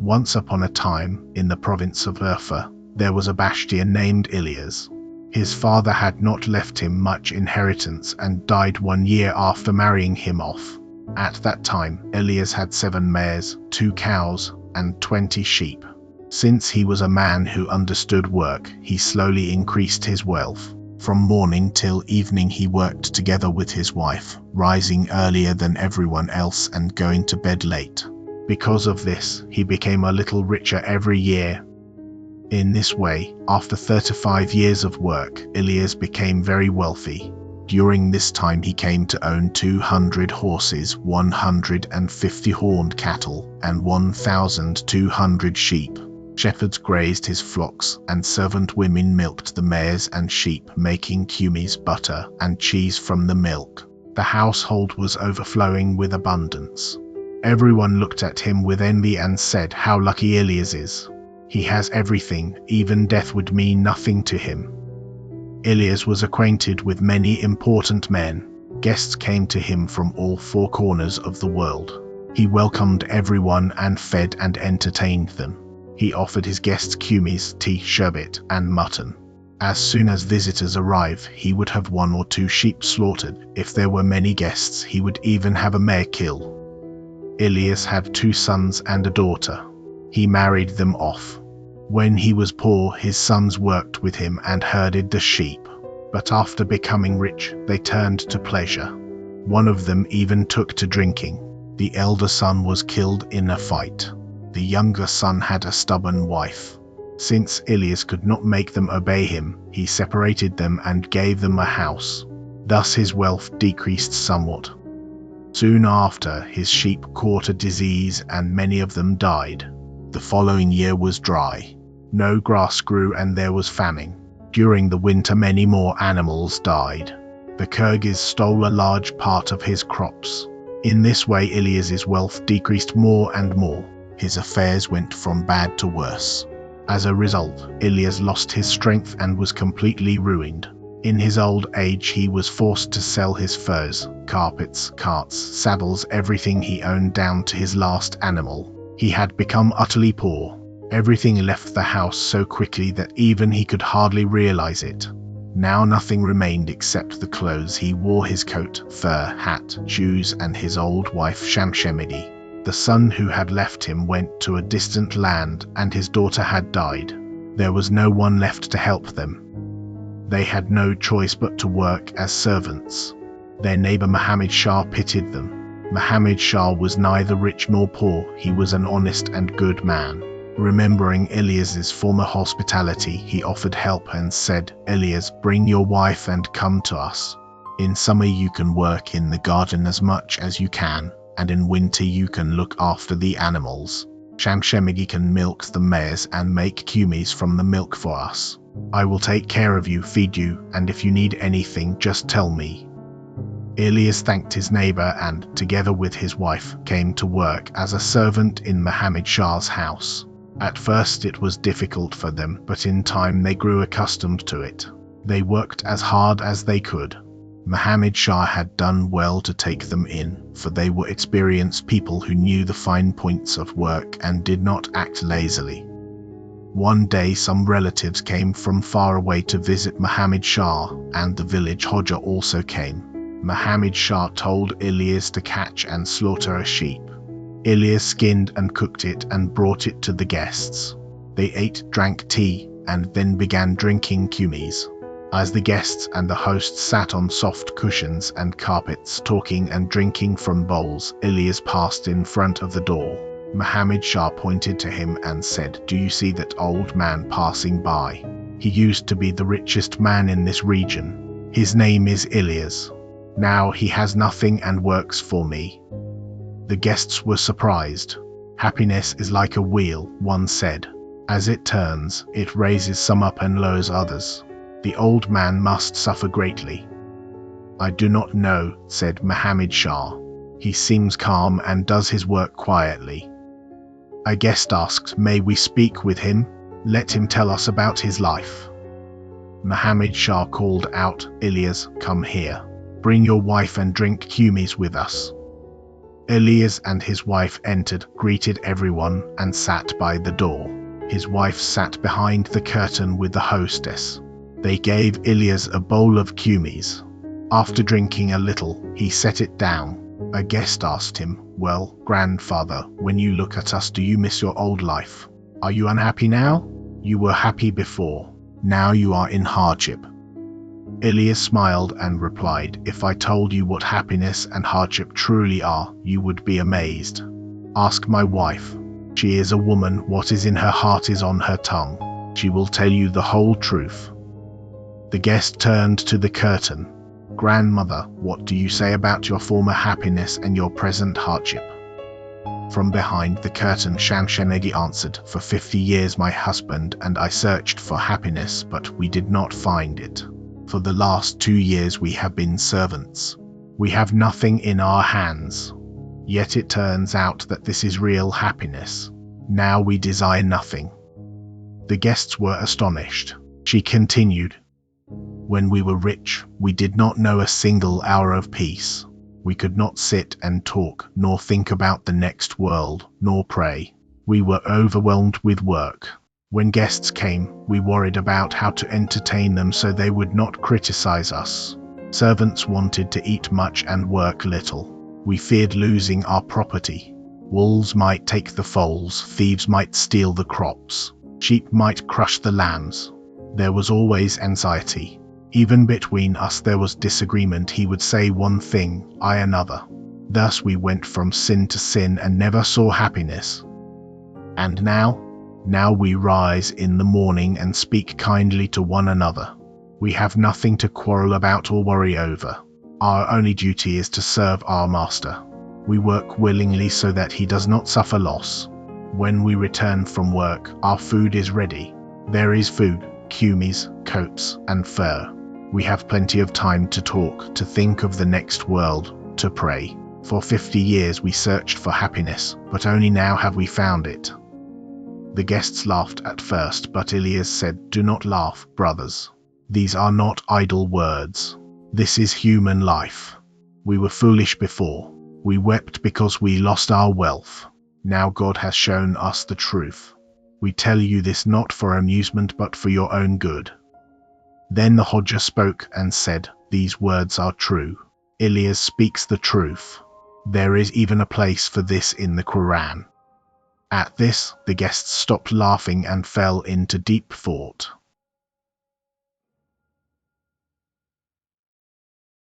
Once upon a time, in the province of Urfa, there was a Bashtian named Ilias. His father had not left him much inheritance and died 1 year after marrying him off. At that time, Ilias had 7 mares, 2 cows, and 20 sheep. Since he was a man who understood work, he slowly increased his wealth. From morning till evening he worked together with his wife, rising earlier than everyone else and going to bed late. Because of this, he became a little richer every year. In this way, after 35 years of work, Ilias became very wealthy. During this time he came to own 200 horses, 150 horned cattle, and 1,200 sheep. Shepherds grazed his flocks, and servant women milked the mares and sheep, making kumis, butter, and cheese from the milk. The household was overflowing with abundance. Everyone looked at him with envy and said, "How lucky Ilias is. He has everything, even death would mean nothing to him." Ilias was acquainted with many important men. Guests came to him from all 4 corners of the world. He welcomed everyone and fed and entertained them. He offered his guests kumis, tea, sherbet, and mutton. As soon as visitors arrived, he would have 1 or 2 sheep slaughtered. If there were many guests, he would even have a mare killed. Ilias had 2 sons and a daughter. He married them off. When he was poor, his sons worked with him and herded the sheep. But after becoming rich, they turned to pleasure. One of them even took to drinking. The elder son was killed in a fight. The younger son had a stubborn wife. Since Ilias could not make them obey him, he separated them and gave them a house. Thus his wealth decreased somewhat. Soon after, his sheep caught a disease and many of them died. The following year was dry. No grass grew and there was famine. During the winter many more animals died. The Kyrgyz stole a large part of his crops. In this way Ilias's wealth decreased more and more. His affairs went from bad to worse. As a result, Ilias lost his strength and was completely ruined. In his old age he was forced to sell his furs, carpets, carts, saddles, everything he owned down to his last animal. He had become utterly poor. Everything left the house so quickly that even he could hardly realize it. Now nothing remained except the clothes he wore, his coat, fur, hat, shoes, and his old wife Shamshemidi. The son who had left him went to a distant land, and his daughter had died. There was no one left to help them. They had no choice but to work as servants. Their neighbor Muhammad Shah pitied them. Muhammad Shah was neither rich nor poor, he was an honest and good man. Remembering Ilias's former hospitality, he offered help and said, "Ilias, bring your wife and come to us. In summer you can work in the garden as much as you can, and in winter you can look after the animals. Shamshemidi can milk the mares and make kumis from the milk for us. I will take care of you, feed you, and if you need anything just tell me." Ilias thanked his neighbor and, together with his wife, came to work as a servant in Muhammad Shah's house. At first it was difficult for them, but in time they grew accustomed to it. They worked as hard as they could. Muhammad Shah had done well to take them in, for they were experienced people who knew the fine points of work and did not act lazily. One day some relatives came from far away to visit Muhammad Shah, and the village Hodja also came. Muhammad Shah told Ilias to catch and slaughter a sheep. Ilias skinned and cooked it and brought it to the guests. They ate, drank tea, and then began drinking kumis. As the guests and the host sat on soft cushions and carpets talking and drinking from bowls, Ilias passed in front of the door. Muhammad Shah pointed to him and said, "Do you see that old man passing by? He used to be the richest man in this region. His name is Ilias. Now he has nothing and works for me." The guests were surprised. "Happiness is like a wheel," one said. "As it turns, it raises some up and lowers others. The old man must suffer greatly." "I do not know," said Muhammad Shah. "He seems calm and does his work quietly." A guest asked, "May we speak with him? Let him tell us about his life." Muhammad Shah called out, "Ilias, come here. Bring your wife and drink kumis with us." Elias and his wife entered, greeted everyone, and sat by the door. His wife sat behind the curtain with the hostess. They gave Elias a bowl of kumis. After drinking a little, he set it down. A guest asked him, "Well, grandfather, when you look at us, do you miss your old life? Are you unhappy now? You were happy before. Now you are in hardship." Elias smiled and replied, "If I told you what happiness and hardship truly are, you would be amazed. Ask my wife. She is a woman. What is in her heart is on her tongue. She will tell you the whole truth." The guest turned to the curtain. "Grandmother, what do you say about your former happiness and your present hardship?" From behind the curtain, Shanshanegi answered, "For 50 years my husband and I searched for happiness, but we did not find it. For the last 2 years we have been servants. We have nothing in our hands. Yet it turns out that this is real happiness. Now we desire nothing." The guests were astonished. She continued, "When we were rich, we did not know a single hour of peace. We could not sit and talk, nor think about the next world, nor pray. We were overwhelmed with work. When guests came, we worried about how to entertain them so they would not criticize us. Servants wanted to eat much and work little. We feared losing our property. Wolves might take the foals, thieves might steal the crops, sheep might crush the lambs. There was always anxiety. Even between us there was disagreement. He would say one thing, I another. Thus we went from sin to sin and never saw happiness. And now we rise in the morning and speak kindly to one another. We have nothing to quarrel about or worry over. Our only duty is to serve our master. We work willingly so that he does not suffer loss. When we return from work, our food is ready. There is food, kumis, coats, and fur. We have plenty of time to talk, to think of the next world, to pray. For 50 years we searched for happiness, but only now have we found it." The guests laughed at first, but Elias said, "Do not laugh, brothers. These are not idle words. This is human life. We were foolish before. We wept because we lost our wealth. Now God has shown us the truth. We tell you this not for amusement but for your own good." Then the Hodja spoke and said, "These words are true. Elias speaks the truth. There is even a place for this in the Quran." At this, the guests stopped laughing and fell into deep thought.